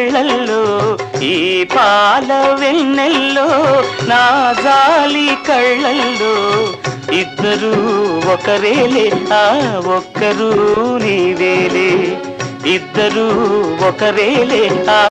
కళ్ళల్లో ఈ పాల వెన్నెల్లో నా జాలి కళ్ళల్లో ఇద్దరు ఒకరేలే ఆ ఒక్కరు నీవేలే ఇద్దరు ఒకరేలే ఆ